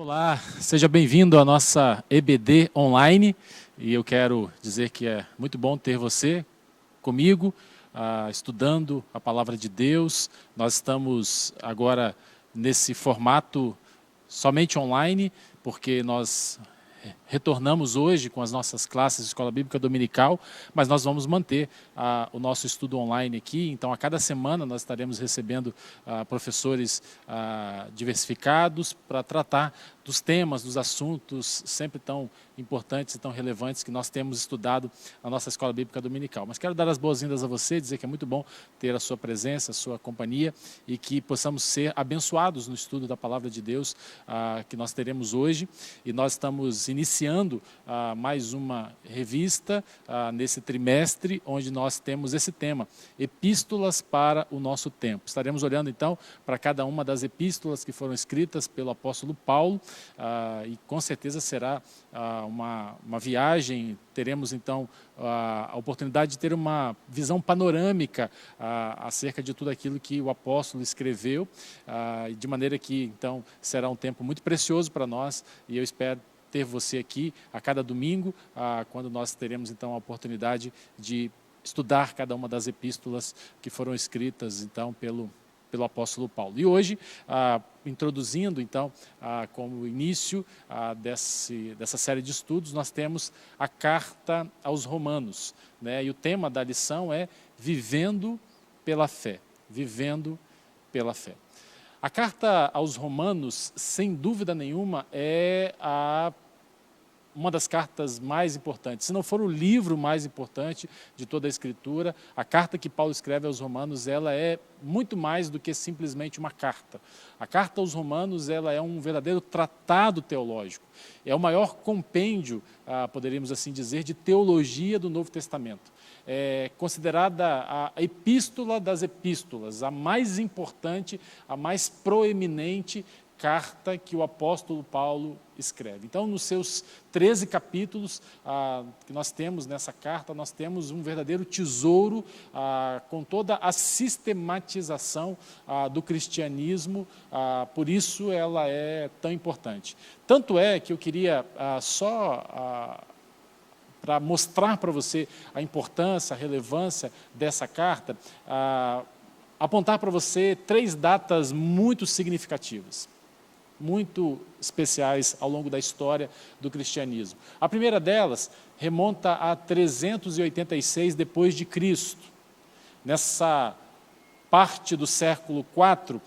Olá, seja bem-vindo à nossa EBD online e eu quero dizer que é muito bom ter você comigo, estudando a Palavra de Deus. Nós estamos agora nesse formato somente online, porque nós retornamos hoje com as nossas classes de Escola Bíblica Dominical, mas nós vamos manter o nosso estudo online aqui. Então, a cada semana nós estaremos recebendo professores diversificados para tratar dos temas, dos assuntos sempre tão importantes e tão relevantes que nós temos estudado na nossa Escola Bíblica Dominical. Mas quero dar as boas-vindas a você, dizer que é muito bom ter a sua presença, a sua companhia e que possamos ser abençoados no estudo da Palavra de Deus que nós teremos hoje. E nós estamos iniciando mais uma revista nesse trimestre, onde nós temos esse tema, Epístolas para o Nosso Tempo. Estaremos olhando então para cada uma das epístolas que foram escritas pelo apóstolo Paulo, e com certeza será uma viagem. Teremos então a oportunidade de ter uma visão panorâmica acerca de tudo aquilo que o apóstolo escreveu, de maneira que então será um tempo muito precioso para nós, e eu espero ter você aqui a cada domingo, quando nós teremos então a oportunidade de estudar cada uma das epístolas que foram escritas então pelo apóstolo Paulo. E hoje, introduzindo então como início dessa série de estudos, nós temos a carta aos Romanos, né? E o tema da lição é Vivendo pela Fé. Vivendo pela Fé. A carta aos Romanos, sem dúvida nenhuma, é uma das cartas mais importantes, se não for o livro mais importante de toda a Escritura. A carta que Paulo escreve aos Romanos, ela é muito mais do que simplesmente uma carta. A carta aos Romanos, ela é um verdadeiro tratado teológico. É o maior compêndio, poderíamos assim dizer, de teologia do Novo Testamento. É considerada a epístola das epístolas, a mais importante, a mais proeminente carta que o apóstolo Paulo escreve. Então, nos seus 13 capítulos que nós temos nessa carta, nós temos um verdadeiro tesouro com toda a sistematização do cristianismo, por isso ela é tão importante. Tanto é que eu queria para mostrar para você a importância, a relevância dessa carta, apontar para você 3 datas muito significativas, muito especiais ao longo da história do cristianismo. A primeira delas remonta a 386 depois de Cristo. Nessa parte do século IV,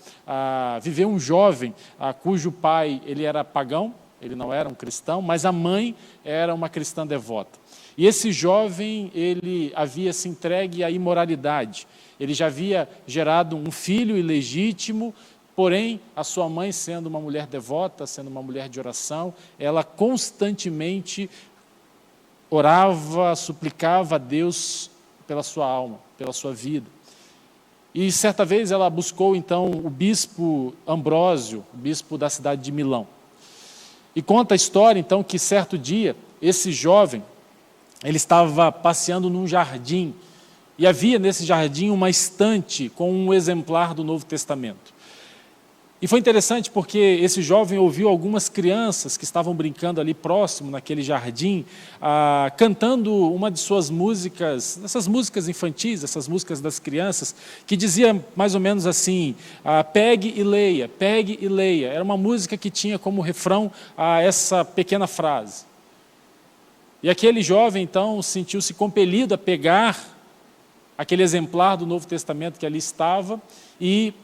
viveu um jovem cujo pai ele era pagão, ele não era um cristão, mas a mãe era uma cristã devota. E esse jovem, ele havia se entregue à imoralidade. Ele já havia gerado um filho ilegítimo, porém, a sua mãe, sendo uma mulher devota, sendo uma mulher de oração, ela constantemente orava, suplicava a Deus pela sua alma, pela sua vida. E certa vez ela buscou então o bispo Ambrósio, o bispo da cidade de Milão. E conta a história então que certo dia, esse jovem, ele estava passeando num jardim, e havia nesse jardim uma estante com um exemplar do Novo Testamento. E foi interessante porque esse jovem ouviu algumas crianças que estavam brincando ali próximo, naquele jardim, cantando uma de suas músicas, essas músicas infantis, essas músicas das crianças, que dizia mais ou menos assim, pegue e leia, pegue e leia. Era uma música que tinha como refrão essa pequena frase. E aquele jovem, então, sentiu-se compelido a pegar aquele exemplar do Novo Testamento que ali estava e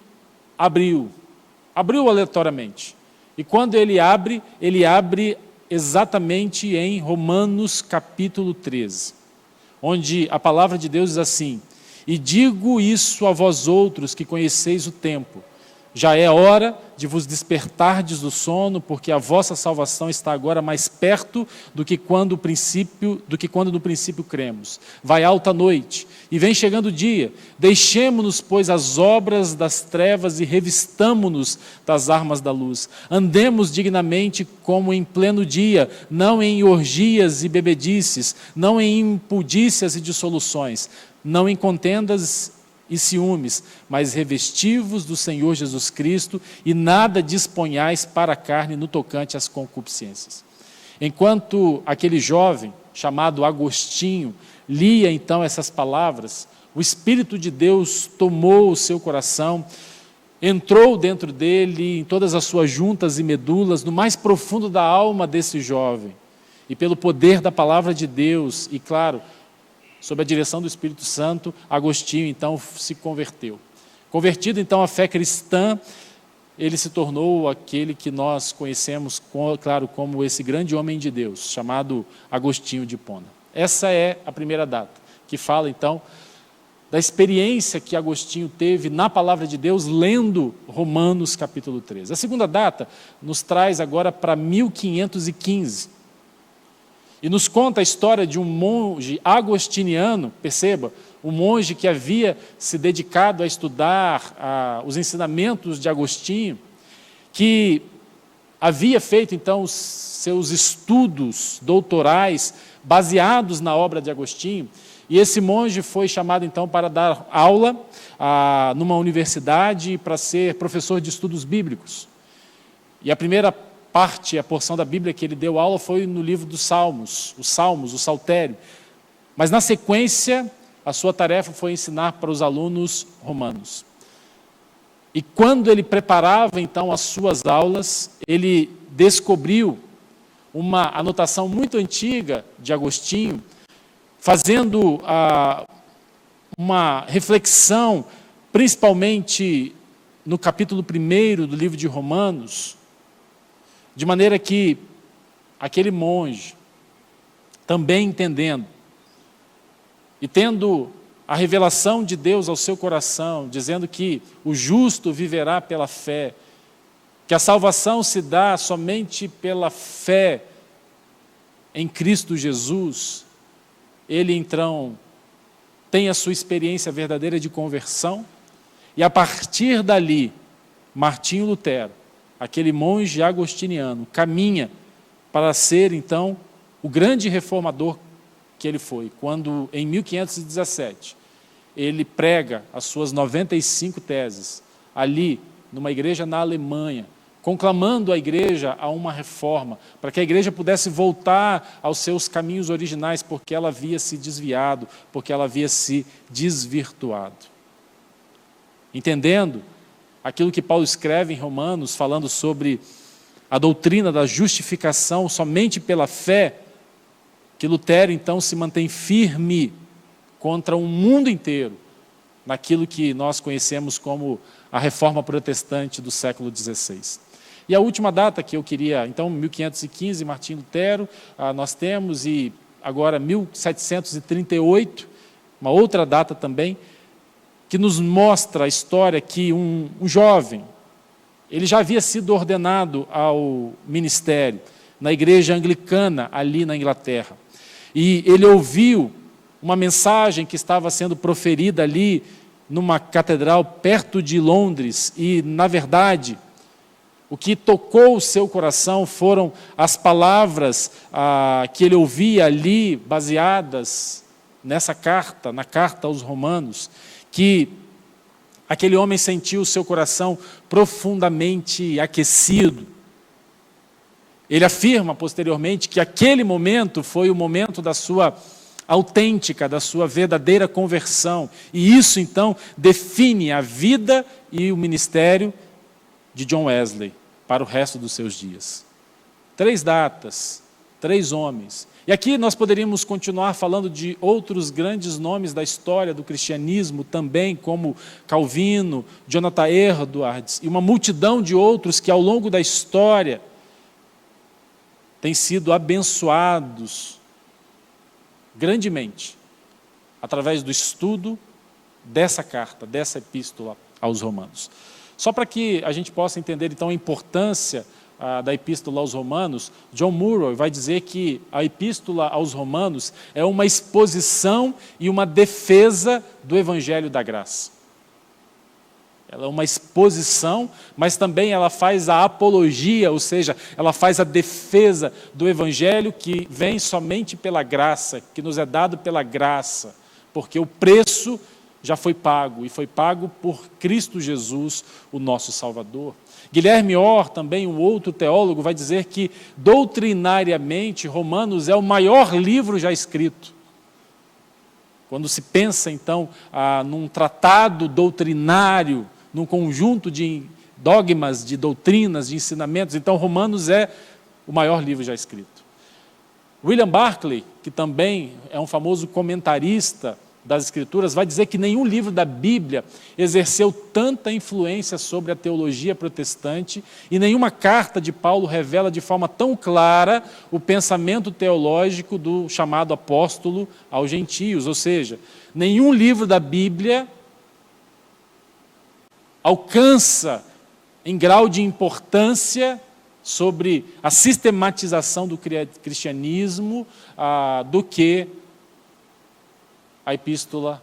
abriu aleatoriamente. E quando ele abre exatamente em Romanos capítulo 13, onde a palavra de Deus diz assim: e digo isso a vós outros que conheceis o tempo, já é hora de vos despertardes do sono, porque a vossa salvação está agora mais perto do que quando no princípio cremos. Vai alta a noite, e vem chegando o dia. Deixemo-nos, pois, as obras das trevas e revistamo-nos das armas da luz. Andemos dignamente como em pleno dia, não em orgias e bebedices, não em impudícias e dissoluções, não em contendas e ciúmes, mas revesti-vos do Senhor Jesus Cristo e nada disponhais para a carne no tocante às concupiscências. Enquanto aquele jovem, chamado Agostinho, lia então essas palavras, o Espírito de Deus tomou o seu coração, entrou dentro dele, em todas as suas juntas e medulas, no mais profundo da alma desse jovem. E pelo poder da palavra de Deus, e claro, sob a direção do Espírito Santo, Agostinho então se converteu. Convertido então à fé cristã, ele se tornou aquele que nós conhecemos, claro, como esse grande homem de Deus, chamado Agostinho de Hipona. Essa é a primeira data, que fala então da experiência que Agostinho teve na palavra de Deus, lendo Romanos capítulo 13. A segunda data nos traz agora para 1515. E nos conta a história de um monge agostiniano, perceba, um monge que havia se dedicado a estudar os ensinamentos de Agostinho, que havia feito então os seus estudos doutorais baseados na obra de Agostinho, e esse monge foi chamado então para dar aula numa universidade para ser professor de estudos bíblicos. E a primeira parte, a porção da Bíblia que ele deu aula foi no livro dos Salmos, o Saltério. Mas na sequência, a sua tarefa foi ensinar para os alunos romanos. E quando ele preparava então as suas aulas, ele descobriu uma anotação muito antiga de Agostinho, fazendo uma reflexão, principalmente no capítulo 1 do livro de Romanos, de maneira que aquele monge, também entendendo e tendo a revelação de Deus ao seu coração, dizendo que o justo viverá pela fé, que a salvação se dá somente pela fé em Cristo Jesus, ele então tem a sua experiência verdadeira de conversão, e a partir dali, Martinho Lutero, aquele monge agostiniano, caminha para ser então o grande reformador que ele foi, quando em 1517 ele prega as suas 95 teses, ali numa igreja na Alemanha, conclamando a igreja a uma reforma, para que a igreja pudesse voltar aos seus caminhos originais, porque ela havia se desviado, porque ela havia se desvirtuado. Entendendo aquilo que Paulo escreve em Romanos, falando sobre a doutrina da justificação somente pela fé, que Lutero então se mantém firme contra um mundo inteiro, naquilo que nós conhecemos como a reforma protestante do século XVI. E a última data que eu queria, então 1515, Martinho Lutero, nós temos, e agora 1738, uma outra data também, que nos mostra a história que um jovem, ele já havia sido ordenado ao ministério, na igreja anglicana, ali na Inglaterra. E ele ouviu uma mensagem que estava sendo proferida ali, numa catedral perto de Londres, e, na verdade, o que tocou o seu coração foram as palavras que ele ouvia ali, baseadas nessa carta, na carta aos Romanos, que aquele homem sentiu o seu coração profundamente aquecido. Ele afirma posteriormente que aquele momento foi o momento da sua autêntica, da sua verdadeira conversão. E isso então define a vida e o ministério de John Wesley para o resto dos seus dias. 3 datas, 3 homens. E aqui nós poderíamos continuar falando de outros grandes nomes da história do cristianismo também, como Calvino, Jonathan Edwards, e uma multidão de outros que ao longo da história têm sido abençoados grandemente através do estudo dessa carta, dessa epístola aos Romanos. Só para que a gente possa entender então a importância da epístola aos Romanos, John Murray vai dizer que a epístola aos Romanos é uma exposição e uma defesa do Evangelho da Graça. Ela é uma exposição, mas também ela faz a apologia, ou seja, ela faz a defesa do Evangelho que vem somente pela graça, que nos é dado pela graça, porque o preço já foi pago, e foi pago por Cristo Jesus, o nosso Salvador. Guilherme Orr, também um outro teólogo, vai dizer que, doutrinariamente, Romanos é o maior livro já escrito. Quando se pensa, então, num tratado doutrinário, num conjunto de dogmas, de doutrinas, de ensinamentos, então Romanos é o maior livro já escrito. William Barclay, que também é um famoso comentarista das Escrituras, vai dizer que nenhum livro da Bíblia exerceu tanta influência sobre a teologia protestante e nenhuma carta de Paulo revela de forma tão clara o pensamento teológico do chamado apóstolo aos gentios. Ou seja, nenhum livro da Bíblia alcança em grau de importância sobre a sistematização do cristianismo do que a Epístola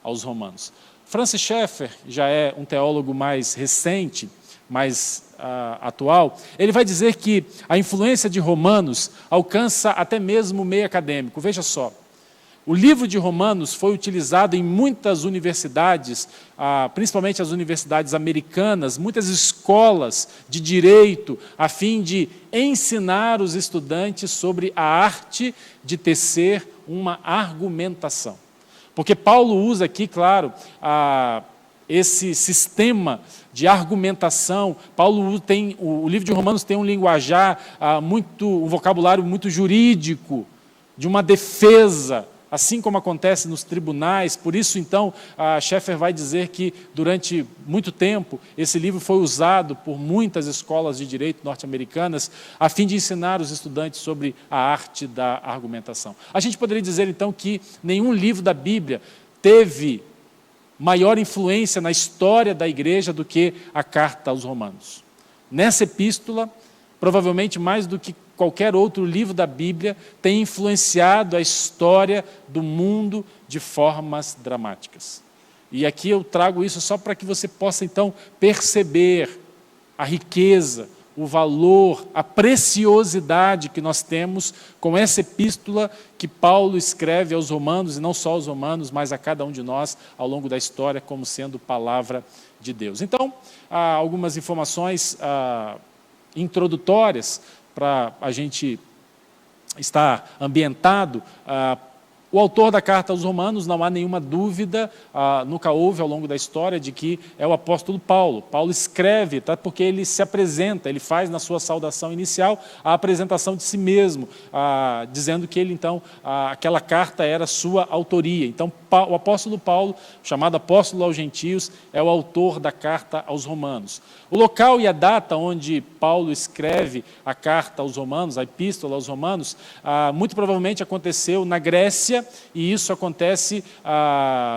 aos Romanos. Francis Schaeffer já é um teólogo mais recente, mais atual. Ele vai dizer que a influência de Romanos alcança até mesmo o meio acadêmico. Veja só, o livro de Romanos foi utilizado em muitas universidades, principalmente as universidades americanas, muitas escolas de direito, a fim de ensinar os estudantes sobre a arte de tecer uma argumentação. Porque Paulo usa aqui, claro, esse sistema de argumentação. O livro de Romanos tem um linguajar, um vocabulário muito jurídico, de uma defesa, assim como acontece nos tribunais. Por isso, então, Schaeffer vai dizer que, durante muito tempo, esse livro foi usado por muitas escolas de direito norte-americanas a fim de ensinar os estudantes sobre a arte da argumentação. A gente poderia dizer, então, que nenhum livro da Bíblia teve maior influência na história da igreja do que a carta aos Romanos. Nessa epístola, provavelmente mais do que qualquer outro livro da Bíblia, tem influenciado a história do mundo de formas dramáticas. E aqui eu trago isso só para que você possa, então, perceber a riqueza, o valor, a preciosidade que nós temos com essa epístola que Paulo escreve aos romanos, e não só aos romanos, mas a cada um de nós ao longo da história, como sendo palavra de Deus. Então, há algumas informações introdutórias para a gente estar ambientado. O autor da carta aos Romanos, não há nenhuma dúvida, nunca houve ao longo da história, de que é o apóstolo Paulo. Paulo escreve, porque ele se apresenta, ele faz na sua saudação inicial a apresentação de si mesmo, dizendo que ele, então, aquela carta era sua autoria. Então, o apóstolo Paulo, chamado apóstolo aos gentios, é o autor da carta aos Romanos. O local e a data onde Paulo escreve a carta aos Romanos, a epístola aos Romanos, muito provavelmente aconteceu na Grécia, e isso acontece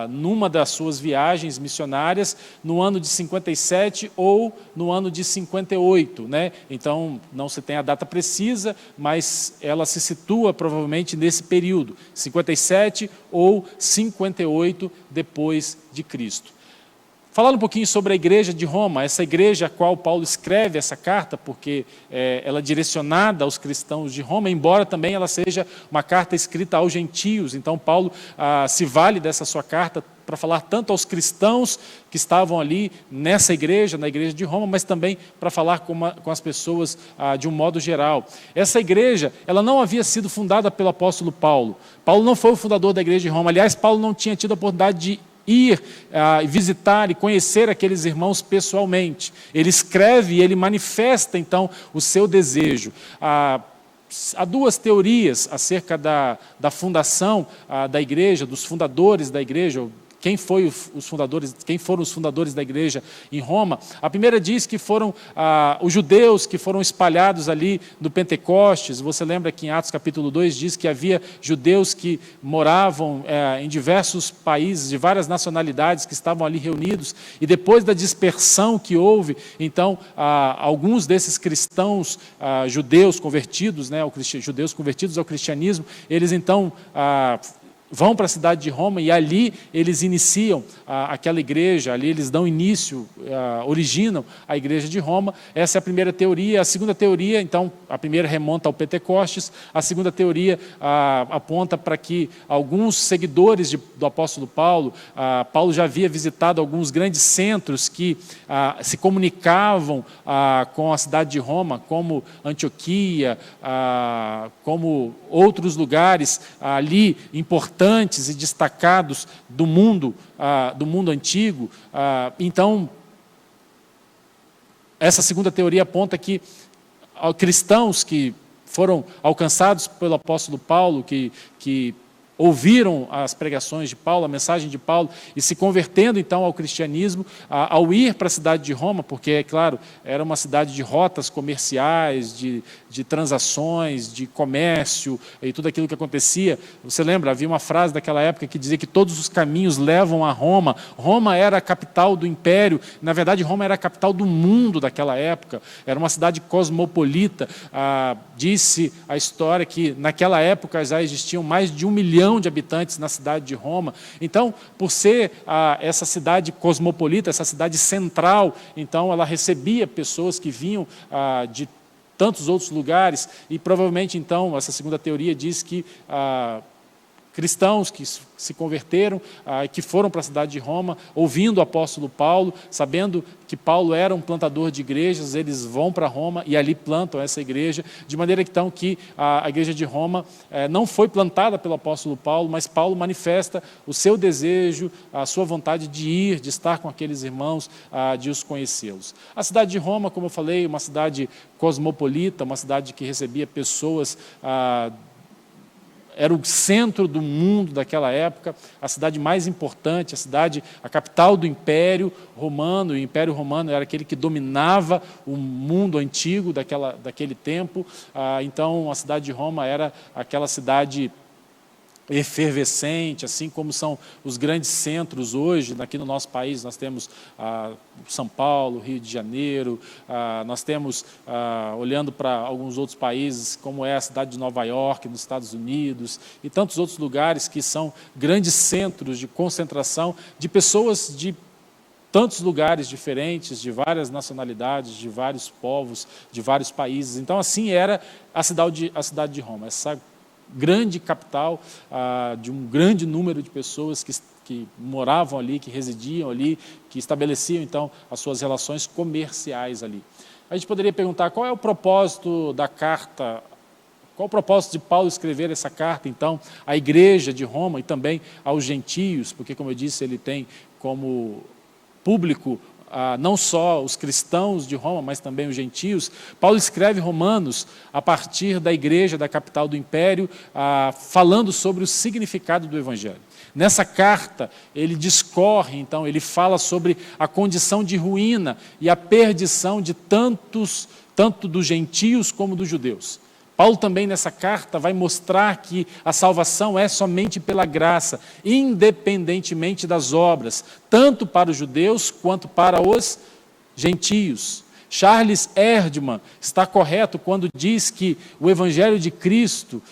numa das suas viagens missionárias, no ano de 57 ou no ano de 58. Né? Então, não se tem a data precisa, mas ela se situa provavelmente nesse período, 57 ou 58 depois de Cristo. Falando um pouquinho sobre a igreja de Roma, essa igreja a qual Paulo escreve essa carta, porque ela é direcionada aos cristãos de Roma, embora também ela seja uma carta escrita aos gentios. Então Paulo se vale dessa sua carta para falar tanto aos cristãos que estavam ali nessa igreja, na igreja de Roma, mas também para falar com as pessoas de um modo geral. Essa igreja, ela não havia sido fundada pelo apóstolo Paulo. Paulo não foi o fundador da igreja de Roma. Aliás, Paulo não tinha tido a oportunidade de ir visitar e conhecer aqueles irmãos pessoalmente. Ele escreve e ele manifesta, então, o seu desejo. Há duas teorias acerca da fundação da igreja, dos fundadores da igreja. Quem foram os fundadores da igreja em Roma? A primeira diz que foram os judeus que foram espalhados ali no Pentecostes. Você lembra que em Atos capítulo 2 diz que havia judeus que moravam em diversos países, de várias nacionalidades, que estavam ali reunidos, e depois da dispersão que houve, então, alguns desses cristãos judeus convertidos, né, judeus convertidos ao cristianismo, eles então vão para a cidade de Roma e ali eles iniciam aquela igreja, ali eles dão início, originam a igreja de Roma. Essa é a primeira teoria. A segunda teoria, então, a primeira remonta ao Pentecostes, a segunda teoria aponta para que alguns seguidores do apóstolo Paulo, Paulo já havia visitado alguns grandes centros que se comunicavam com a cidade de Roma, como Antioquia, como outros lugares ali importantes e destacados do mundo antigo. Então, essa segunda teoria aponta que cristãos que foram alcançados pelo apóstolo Paulo, que ouviram as pregações de Paulo, a mensagem de Paulo, e se convertendo então ao cristianismo, ao ir para a cidade de Roma, porque, é claro, era uma cidade de rotas comerciais, de transações, de comércio e tudo aquilo que acontecia. Você lembra, havia uma frase daquela época que dizia que todos os caminhos levam a Roma. Roma era a capital do império, na verdade Roma era a capital do mundo daquela época, era uma cidade cosmopolita. Disse a história que naquela época já existiam mais de 1 milhão de habitantes na cidade de Roma. Então, por ser essa cidade cosmopolita, essa cidade central, então ela recebia pessoas que vinham de tantos outros lugares, e provavelmente então, essa segunda teoria diz que cristãos que se converteram, que foram para a cidade de Roma, ouvindo o apóstolo Paulo, sabendo que Paulo era um plantador de igrejas, eles vão para Roma e ali plantam essa igreja, de maneira então que a igreja de Roma não foi plantada pelo apóstolo Paulo, mas Paulo manifesta o seu desejo, a sua vontade de ir, de estar com aqueles irmãos, de os conhecê-los. A cidade de Roma, como eu falei, uma cidade cosmopolita, uma cidade que recebia pessoas era o centro do mundo daquela época, a cidade mais importante, a capital do Império Romano. E o Império Romano era aquele que dominava o mundo antigo daquele tempo. Então, a cidade de Roma era aquela cidade efervescente, assim como são os grandes centros hoje. Aqui no nosso país nós temos São Paulo, Rio de Janeiro, nós temos, olhando para alguns outros países, como é a cidade de Nova York, nos Estados Unidos, e tantos outros lugares que são grandes centros de concentração de pessoas de tantos lugares diferentes, de várias nacionalidades, de vários povos, de vários países. Então, assim era a cidade de Roma, essa grande capital de um grande número de pessoas que moravam ali, que residiam ali, que estabeleciam então as suas relações comerciais ali. A gente poderia perguntar qual é o propósito da carta, qual o propósito de Paulo escrever essa carta então à igreja de Roma e também aos gentios, porque, como eu disse, ele tem como público não só os cristãos de Roma, mas também os gentios. Paulo escreve Romanos a partir da igreja da capital do império, falando sobre o significado do evangelho. Nessa carta, ele discorre, então, ele fala sobre a condição de ruína e a perdição de tanto dos gentios como dos judeus. Paulo também nessa carta vai mostrar que a salvação é somente pela graça, independentemente das obras, tanto para os judeus quanto para os gentios. Charles Erdmann está correto quando diz que o Evangelho de Cristo,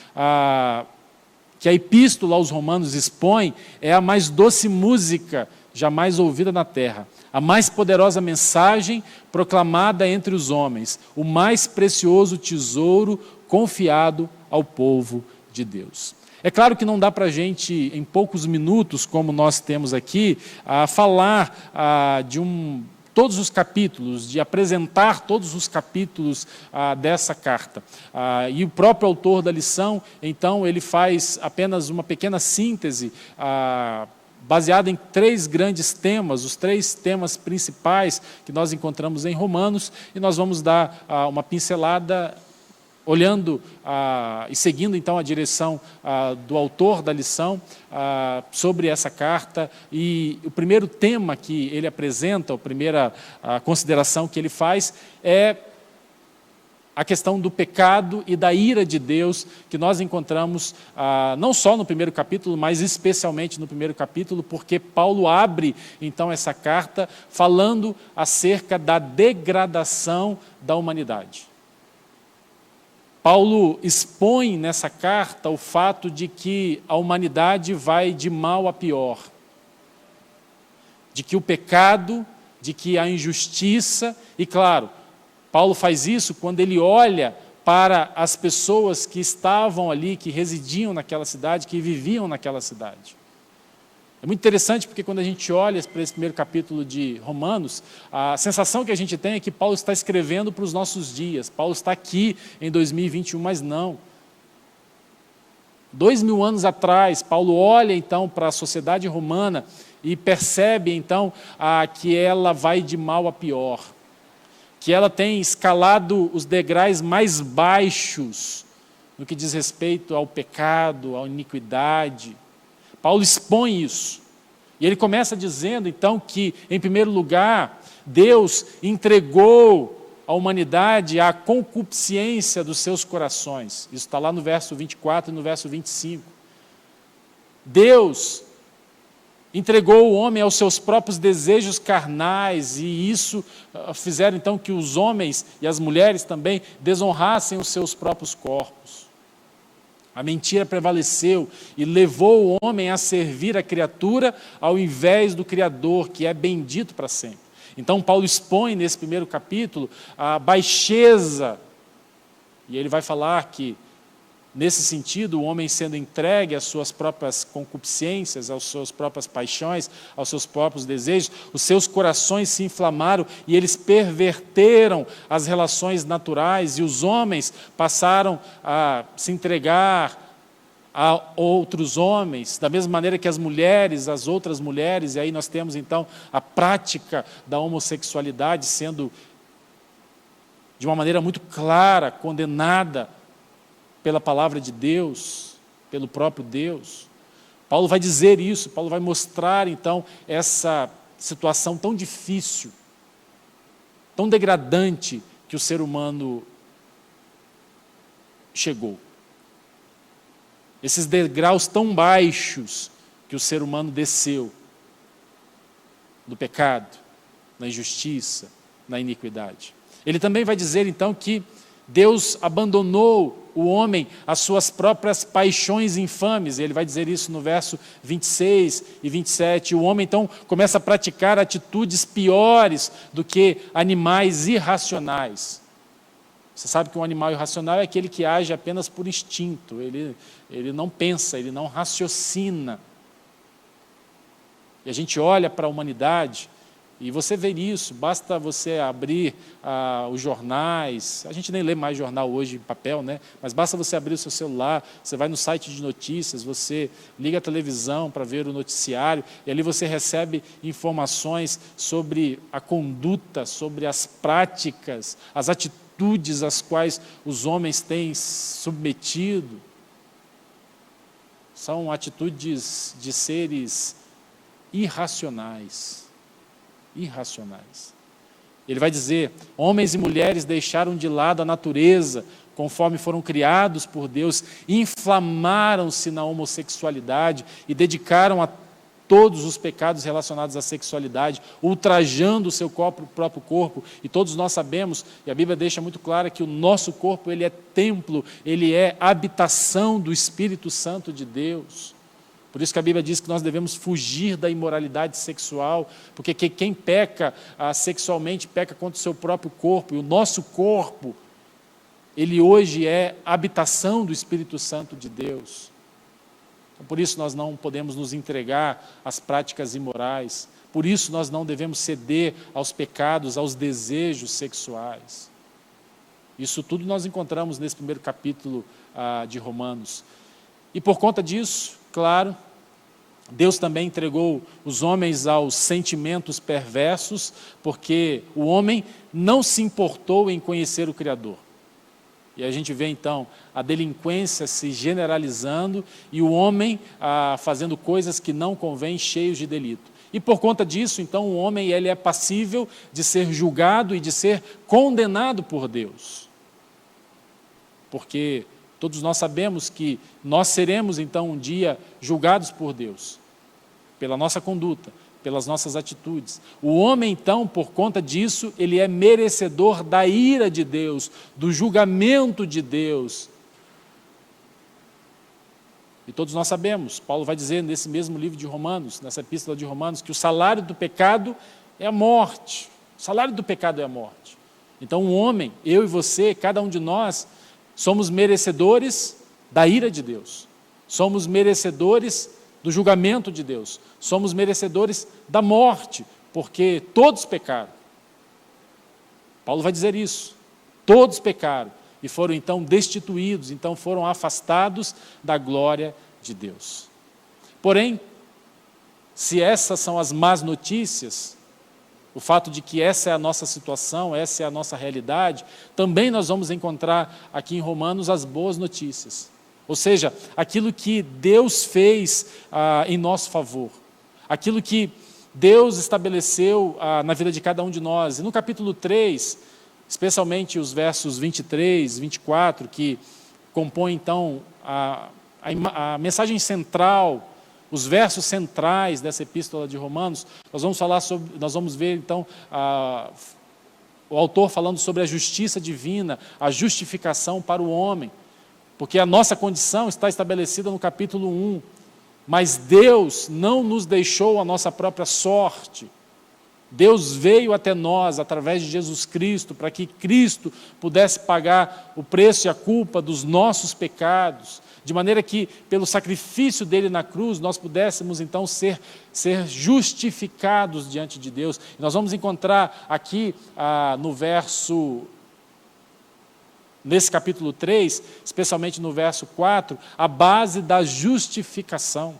que a Epístola aos Romanos expõe, é a mais doce música jamais ouvida na terra, a mais poderosa mensagem proclamada entre os homens, o mais precioso tesouro confiado ao povo de Deus. É claro que não dá para a gente, em poucos minutos, como nós temos aqui, falar todos os capítulos, de apresentar todos os capítulos dessa carta. E o próprio autor da lição, então, ele faz apenas uma pequena síntese baseada em 3 grandes temas, os 3 temas principais que nós encontramos em Romanos, e nós vamos dar uma pincelada olhando e seguindo então a direção do autor da lição sobre essa carta. E o primeiro tema que ele apresenta, a primeira consideração que ele faz é a questão do pecado e da ira de Deus, que nós encontramos não só no primeiro capítulo, mas especialmente no primeiro capítulo, porque Paulo abre então essa carta falando acerca da degradação da humanidade. Paulo expõe nessa carta o fato de que a humanidade vai de mal a pior, de que o pecado, de que a injustiça, e claro, Paulo faz isso quando ele olha para as pessoas que estavam ali, que residiam naquela cidade, que viviam naquela cidade. É muito interessante porque quando a gente olha para esse primeiro capítulo de Romanos, a sensação que a gente tem é que Paulo está escrevendo para os nossos dias. Paulo está aqui em 2021, mas não. 2000 anos atrás, Paulo olha então para a sociedade romana e percebe então que ela vai de mal a pior, que ela tem escalado os degraus mais baixos no que diz respeito ao pecado, à iniquidade. Paulo expõe isso. E ele começa dizendo, então, que, em primeiro lugar, Deus entregou à humanidade a concupiscência dos seus corações. Isso está lá no verso 24 e no verso 25. Deus entregou o homem aos seus próprios desejos carnais, e isso fizeram, então, que os homens e as mulheres também desonrassem os seus próprios corpos. A mentira prevaleceu e levou o homem a servir a criatura ao invés do Criador, que é bendito para sempre. Então, Paulo expõe nesse primeiro capítulo a baixeza, e ele vai falar que, nesse sentido, o homem sendo entregue às suas próprias concupiscências, às suas próprias paixões, aos seus próprios desejos, os seus corações se inflamaram e eles perverteram as relações naturais, e os homens passaram a se entregar a outros homens, da mesma maneira que as mulheres, as outras mulheres, e aí nós temos então a prática da homossexualidade sendo, de uma maneira muito clara, condenada pela palavra de Deus, pelo próprio Deus. Paulo vai dizer isso, Paulo vai mostrar então essa situação tão difícil, tão degradante que o ser humano chegou. Esses degraus tão baixos que o ser humano desceu do pecado, na injustiça, na iniquidade. Ele também vai dizer então que Deus abandonou o homem às suas próprias paixões infames. Ele vai dizer isso no verso 26 e 27. O homem então começa a praticar atitudes piores do que animais irracionais. Você sabe que um animal irracional é aquele que age apenas por instinto. Ele não pensa, ele não raciocina. E a gente olha para a humanidade e você vê isso, basta você abrir os jornais, a gente nem lê mais jornal hoje em papel, né? Mas basta você abrir o seu celular, você vai no site de notícias, você liga a televisão para ver o noticiário, e ali você recebe informações sobre a conduta, sobre as práticas, as atitudes às quais os homens têm submetido. São atitudes de seres irracionais. Ele vai dizer, homens e mulheres deixaram de lado a natureza, conforme foram criados por Deus, inflamaram-se na homossexualidade e dedicaram a todos os pecados relacionados à sexualidade, ultrajando o seu próprio corpo. E todos nós sabemos, e a Bíblia deixa muito clara, que o nosso corpo ele é templo, ele é habitação do Espírito Santo de Deus. Por isso que a Bíblia diz que nós devemos fugir da imoralidade sexual, porque quem peca sexualmente peca contra o seu próprio corpo, e o nosso corpo, ele hoje é habitação do Espírito Santo de Deus. Então, por isso nós não podemos nos entregar às práticas imorais, por isso nós não devemos ceder aos pecados, aos desejos sexuais. Isso tudo nós encontramos nesse primeiro capítulo de Romanos. E por conta disso, claro, Deus também entregou os homens aos sentimentos perversos, porque o homem não se importou em conhecer o Criador. E a gente vê então a delinquência se generalizando e o homem fazendo coisas que não convêm, cheios de delito. E por conta disso, então, o homem ele é passível de ser julgado e de ser condenado por Deus. Porque todos nós sabemos que nós seremos, então, um dia julgados por Deus, pela nossa conduta, pelas nossas atitudes. O homem, então, por conta disso, ele é merecedor da ira de Deus, do julgamento de Deus. E todos nós sabemos, Paulo vai dizer nesse mesmo livro de Romanos, nessa epístola de Romanos, que o salário do pecado é a morte. O salário do pecado é a morte. Então, um homem, eu e você, cada um de nós, somos merecedores da ira de Deus. Somos merecedores do julgamento de Deus. Somos merecedores da morte, porque todos pecaram. Paulo vai dizer isso. Todos pecaram e foram então destituídos, então foram afastados da glória de Deus. Porém, se essas são as más notícias, o fato de que essa é a nossa situação, essa é a nossa realidade, também nós vamos encontrar aqui em Romanos as boas notícias. Ou seja, aquilo que Deus fez em nosso favor, aquilo que Deus estabeleceu na vida de cada um de nós. E no capítulo 3, especialmente os versos 23, 24, que compõem então a mensagem central, os versos centrais dessa epístola de Romanos, nós vamos ver então o autor falando sobre a justiça divina, a justificação para o homem, porque a nossa condição está estabelecida no capítulo 1, mas Deus não nos deixou a nossa própria sorte. Deus veio até nós através de Jesus Cristo, para que Cristo pudesse pagar o preço e a culpa dos nossos pecados, de maneira que, pelo sacrifício dele na cruz, nós pudéssemos então ser justificados diante de Deus. E nós vamos encontrar aqui nesse capítulo 3, especialmente no verso 4, a base da justificação.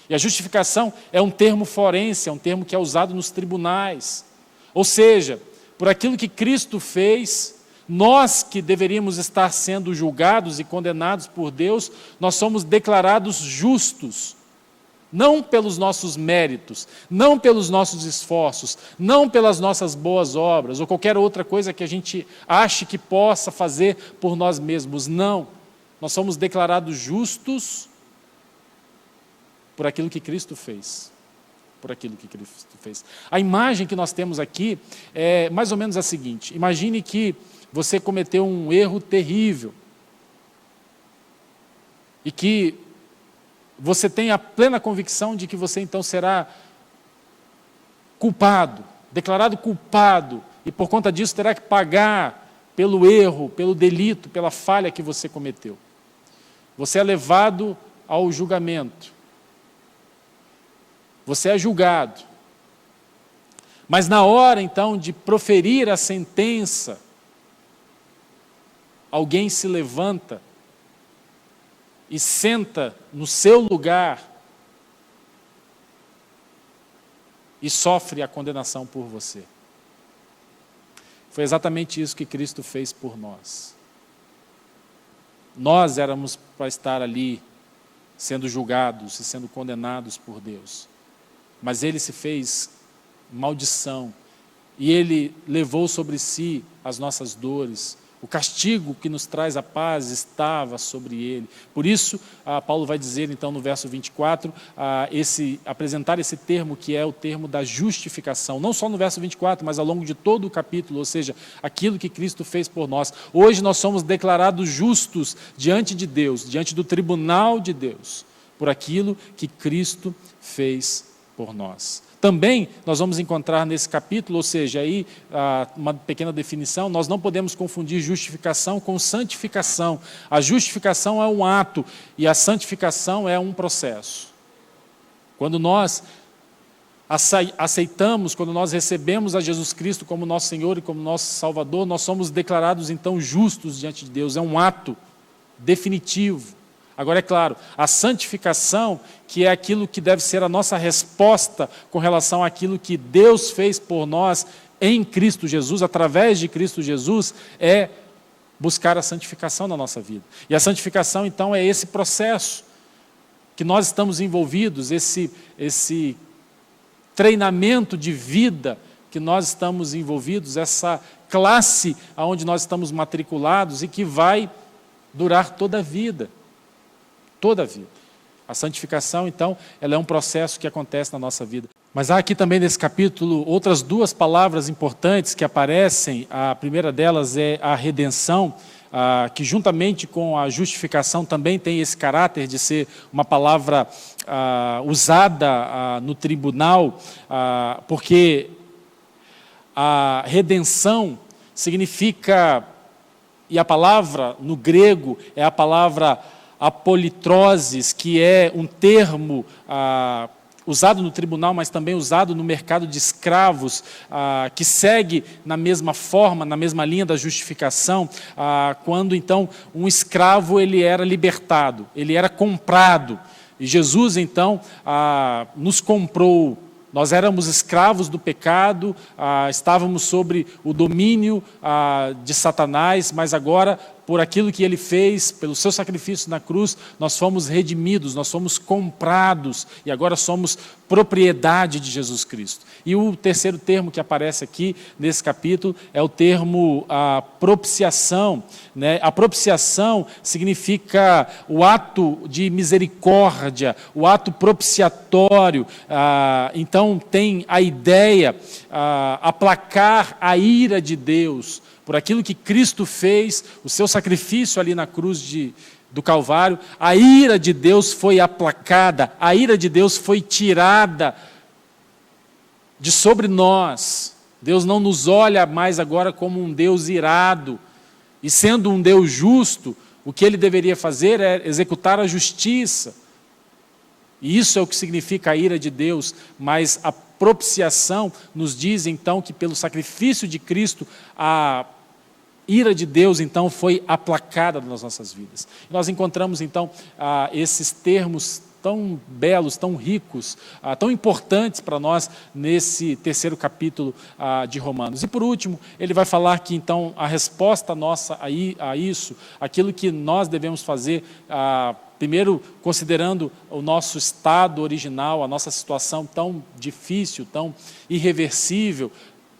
E a justificação é um termo forense, é um termo que é usado nos tribunais. Ou seja, por aquilo que Cristo fez, nós que deveríamos estar sendo julgados e condenados por Deus, nós somos declarados justos. Não pelos nossos méritos, não pelos nossos esforços, não pelas nossas boas obras, ou qualquer outra coisa que a gente ache que possa fazer por nós mesmos. Não, nós somos declarados justos por aquilo que Cristo fez. Por aquilo que Cristo fez. A imagem que nós temos aqui é mais ou menos a seguinte: imagine que você cometeu um erro terrível e que você tem a plena convicção de que você então será culpado, declarado culpado, e por conta disso terá que pagar pelo erro, pelo delito, pela falha que você cometeu. Você é levado ao julgamento. Você é julgado. Mas na hora então de proferir a sentença, alguém se levanta e senta no seu lugar e sofre a condenação por você. Foi exatamente isso que Cristo fez por nós. Nós éramos para estar ali sendo julgados e sendo condenados por Deus. Mas Ele se fez maldição e Ele levou sobre si as nossas dores. O castigo que nos traz a paz estava sobre ele. Por isso, Paulo vai dizer, então, no verso 24, apresentar esse termo que é o termo da justificação. Não só no verso 24, mas ao longo de todo o capítulo, ou seja, aquilo que Cristo fez por nós. Hoje nós somos declarados justos diante de Deus, diante do tribunal de Deus, por aquilo que Cristo fez por nós. Também nós vamos encontrar nesse capítulo, ou seja, aí uma pequena definição, nós não podemos confundir justificação com santificação. A justificação é um ato e a santificação é um processo. Quando nós aceitamos, quando nós recebemos a Jesus Cristo como nosso Senhor e como nosso Salvador, nós somos declarados então justos diante de Deus. É um ato definitivo. Agora, é claro, a santificação, que é aquilo que deve ser a nossa resposta com relação àquilo que Deus fez por nós em Cristo Jesus, através de Cristo Jesus, é buscar a santificação na nossa vida. E a santificação, então, é esse processo que nós estamos envolvidos, esse treinamento de vida que nós estamos envolvidos, essa classe onde nós estamos matriculados e que vai durar toda a vida. Toda a vida. A santificação, então, ela é um processo que acontece na nossa vida. Mas há aqui também nesse capítulo outras duas palavras importantes que aparecem. A primeira delas é a redenção, que juntamente com a justificação também tem esse caráter de ser uma palavra usada no tribunal, porque a redenção significa, e a palavra no grego é a palavra apolitroses, que é um termo usado no tribunal, mas também usado no mercado de escravos, que segue na mesma forma, na mesma linha da justificação, quando então um escravo ele era libertado, ele era comprado, e Jesus então nos comprou. Nós éramos escravos do pecado, estávamos sobre o domínio de Satanás, mas agora, por aquilo que ele fez, pelo seu sacrifício na cruz, nós fomos redimidos, nós fomos comprados e agora somos propriedade de Jesus Cristo. E o terceiro termo que aparece aqui nesse capítulo é o termo propiciação, né? A propiciação significa o ato de misericórdia, o ato propiciatório. Então tem a ideia, aplacar a ira de Deus por aquilo que Cristo fez, o seu sacrifício ali na cruz do Calvário. A ira de Deus foi aplacada, a ira de Deus foi tirada de sobre nós. Deus não nos olha mais agora como um Deus irado, e sendo um Deus justo, o que ele deveria fazer é executar a justiça. E isso é o que significa a ira de Deus, mas a propiciação nos diz então que pelo sacrifício de Cristo, a ira de Deus então foi aplacada nas nossas vidas. Nós encontramos então esses termos tão belos, tão ricos, tão importantes para nós nesse terceiro capítulo de Romanos. E por último, ele vai falar que então a resposta nossa a isso, aquilo que nós devemos fazer, primeiro considerando o nosso estado original, a nossa situação tão difícil, tão irreversível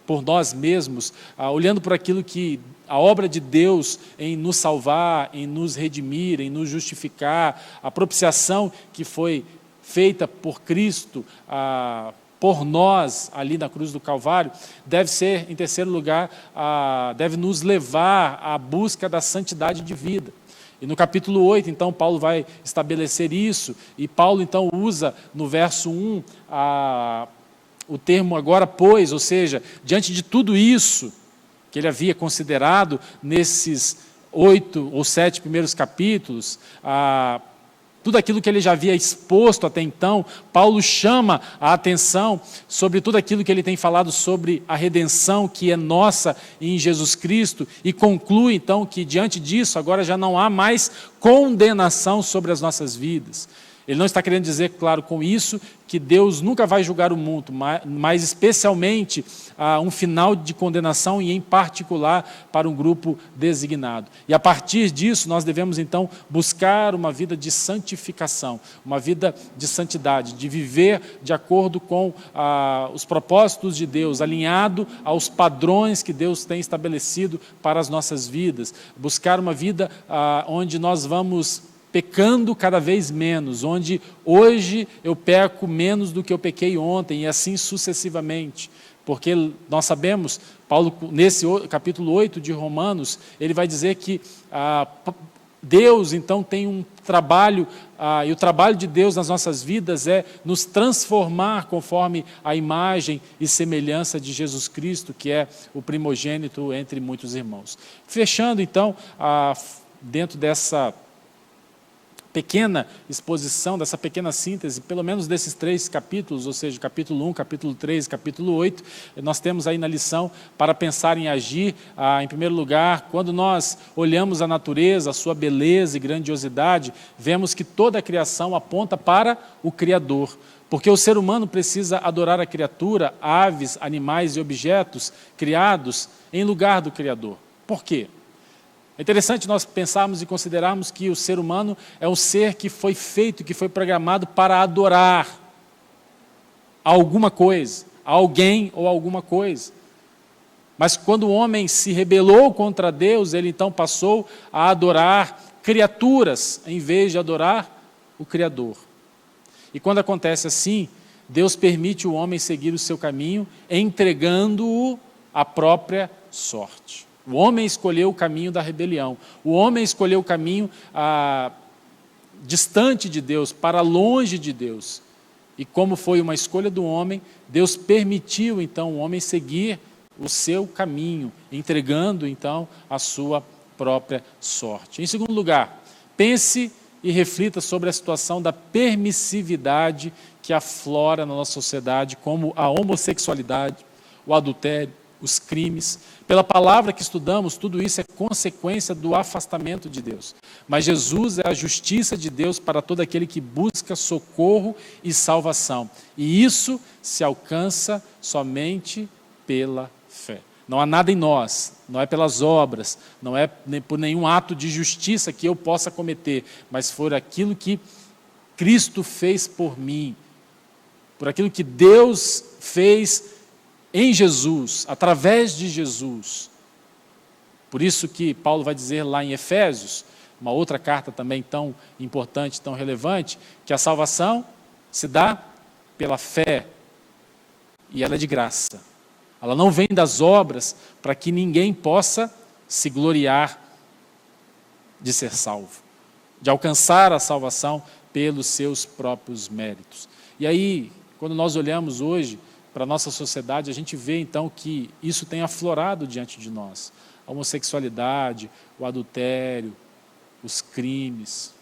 por nós mesmos, olhando por aquilo que a obra de Deus em nos salvar, em nos redimir, em nos justificar, a propiciação que foi feita por Cristo, por nós ali na cruz do Calvário, deve ser, em terceiro lugar, deve nos levar à busca da santidade de vida. E no capítulo 8, então, Paulo vai estabelecer isso, e Paulo então usa no verso 1 o termo agora pois, ou seja, diante de tudo isso que ele havia considerado nesses 8 ou 7 primeiros capítulos, tudo aquilo que ele já havia exposto até então, Paulo chama a atenção sobre tudo aquilo que ele tem falado sobre a redenção que é nossa em Jesus Cristo, e conclui então que diante disso agora já não há mais condenação sobre as nossas vidas. Ele não está querendo dizer, claro, com isso, que Deus nunca vai julgar o mundo, mas especialmente um final de condenação e em particular para um grupo designado. E a partir disso nós devemos então buscar uma vida de santificação, uma vida de santidade, de viver de acordo com os propósitos de Deus, alinhado aos padrões que Deus tem estabelecido para as nossas vidas. Buscar uma vida onde nós vamos pecando cada vez menos, onde hoje eu peco menos do que eu pequei ontem, e assim sucessivamente. Porque nós sabemos, Paulo, nesse capítulo 8 de Romanos, ele vai dizer que Deus, então, tem um trabalho, e o trabalho de Deus nas nossas vidas é nos transformar conforme a imagem e semelhança de Jesus Cristo, que é o primogênito entre muitos irmãos. Fechando, então, dentro dessa pequena exposição, dessa pequena síntese, pelo menos desses 3 capítulos, ou seja, capítulo 1, capítulo 3 e capítulo 8, nós temos aí na lição para pensar em agir. Em primeiro lugar, quando nós olhamos a natureza, a sua beleza e grandiosidade, vemos que toda a criação aponta para o Criador. Porque o ser humano precisa adorar a criatura, aves, animais e objetos criados em lugar do Criador. Por quê? É interessante nós pensarmos e considerarmos que o ser humano é um ser que foi feito, que foi programado para adorar alguma coisa, alguém ou alguma coisa. Mas quando o homem se rebelou contra Deus, ele então passou a adorar criaturas, em vez de adorar o Criador. E quando acontece assim, Deus permite o homem seguir o seu caminho, entregando-o à própria sorte. O homem escolheu o caminho da rebelião. O homem escolheu o caminho distante de Deus, para longe de Deus. E como foi uma escolha do homem, Deus permitiu então o homem seguir o seu caminho, entregando então a sua própria sorte. Em segundo lugar, pense e reflita sobre a situação da permissividade que aflora na nossa sociedade, como a homossexualidade, o adultério, os crimes. Pela palavra que estudamos, tudo isso é consequência do afastamento de Deus. Mas Jesus é a justiça de Deus para todo aquele que busca socorro e salvação. E isso se alcança somente pela fé. Não há nada em nós, não é pelas obras, não é por nenhum ato de justiça que eu possa cometer, mas for aquilo que Cristo fez por mim, por aquilo que Deus fez em Jesus, através de Jesus. Por isso que Paulo vai dizer lá em Efésios, uma outra carta também tão importante, tão relevante, que a salvação se dá pela fé, e ela é de graça. Ela não vem das obras para que ninguém possa se gloriar de ser salvo, de alcançar a salvação pelos seus próprios méritos. E aí, quando nós olhamos hoje para a nossa sociedade, a gente vê então que isso tem aflorado diante de nós. A homossexualidade, o adultério, os crimes.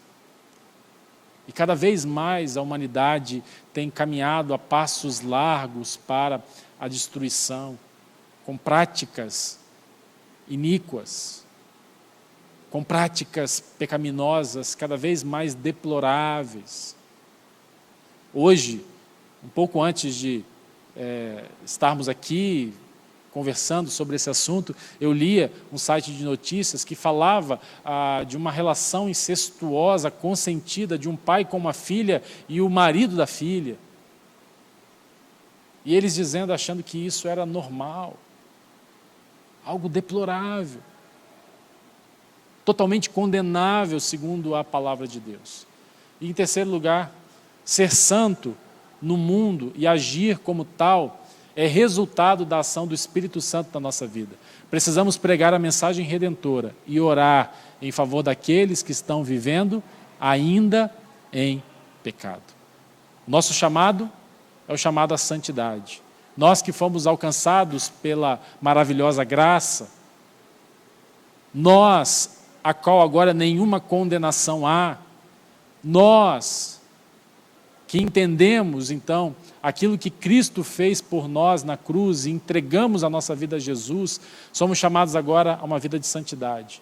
E cada vez mais a humanidade tem caminhado a passos largos para a destruição, com práticas iníquas, com práticas pecaminosas cada vez mais deploráveis. Hoje, um pouco antes de estarmos aqui conversando sobre esse assunto, eu lia um site de notícias que falava de uma relação incestuosa, consentida, de um pai com uma filha e o marido da filha. E eles dizendo, achando que isso era normal, algo deplorável, totalmente condenável, segundo a palavra de Deus. E em terceiro lugar, ser santo no mundo e agir como tal é resultado da ação do Espírito Santo na nossa vida. Precisamos pregar a mensagem redentora e orar em favor daqueles que estão vivendo ainda em pecado. Nosso chamado é o chamado à santidade. Nós que fomos alcançados pela maravilhosa graça, nós, a qual agora nenhuma condenação há, nós que entendemos, então, aquilo que Cristo fez por nós na cruz e entregamos a nossa vida a Jesus, somos chamados agora a uma vida de santidade,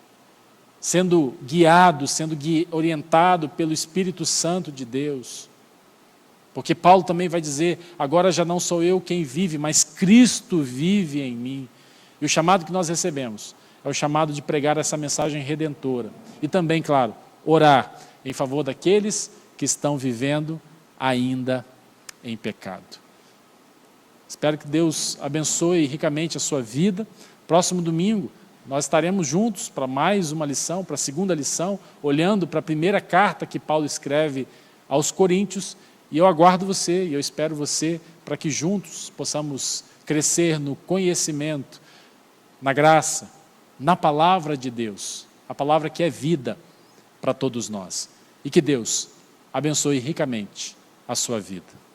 sendo guiados, sendo orientado pelo Espírito Santo de Deus. Porque Paulo também vai dizer, agora já não sou eu quem vive, mas Cristo vive em mim. E o chamado que nós recebemos é o chamado de pregar essa mensagem redentora. E também, claro, orar em favor daqueles que estão vivendo ainda em pecado. Espero que Deus abençoe ricamente a sua vida. Próximo domingo, nós estaremos juntos para mais uma lição, para a segunda lição, olhando para a primeira carta que Paulo escreve aos Coríntios, e eu aguardo você, e eu espero você, para que juntos possamos crescer no conhecimento, na graça, na palavra de Deus, a palavra que é vida para todos nós. E que Deus abençoe ricamente a sua vida.